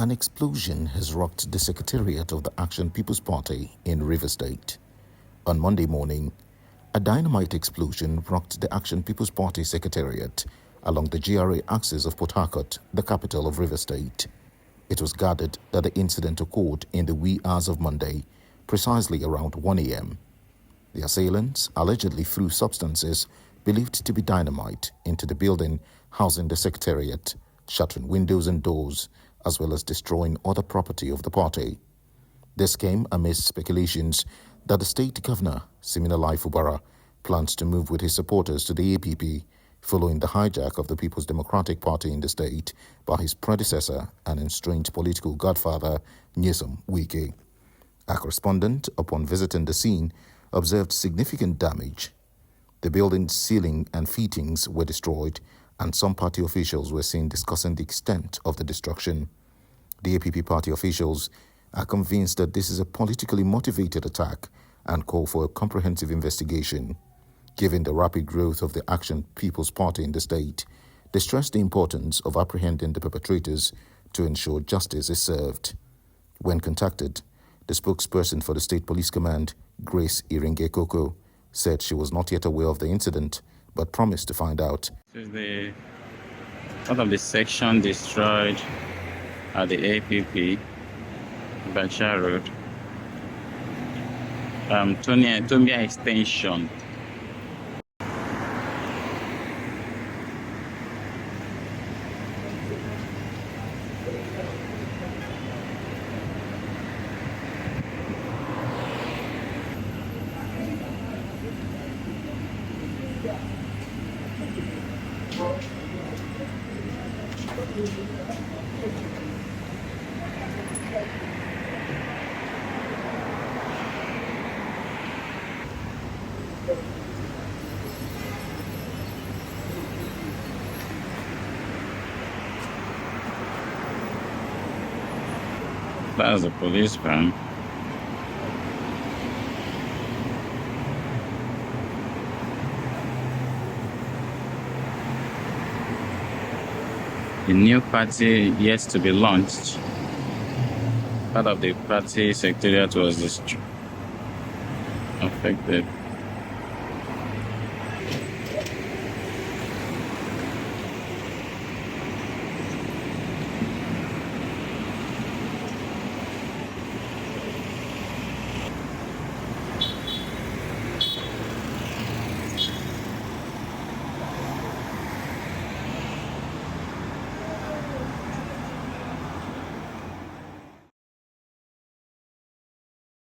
An explosion has rocked the Secretariat of the Action People's Party in Rivers State. On Monday morning, a dynamite explosion rocked the Action People's Party Secretariat along the GRA axis of Port Harcourt, the capital of Rivers State. It was gathered that the incident occurred in the wee hours of Monday, precisely around 1 a.m. The assailants allegedly threw substances believed to be dynamite into the building housing the Secretariat, shattering windows and doors, as well as destroying other property of the party. This came amidst speculations that the state governor, Siminalayi Fubara, plans to move with his supporters to the APP following the hijack of the People's Democratic Party in the state by his predecessor and estranged political godfather, Nyesom Wike. A correspondent, upon visiting the scene, observed significant damage. The building's ceiling and fittings were destroyed, and some party officials were seen discussing the extent of the destruction. The APP party officials are convinced that this is a politically motivated attack and call for a comprehensive investigation. Given the rapid growth of the Action People's Party in the state, they stress the importance of apprehending the perpetrators to ensure justice is served. When contacted, the spokesperson for the State Police Command, Grace Iringekoko, said she was not yet aware of the incident, but promised to find out. This is the part of the section destroyed at the APP, Bachar Road, Tomia Extension. That's the police van. The new party yet to be launched. Part of the party secretariat was affected.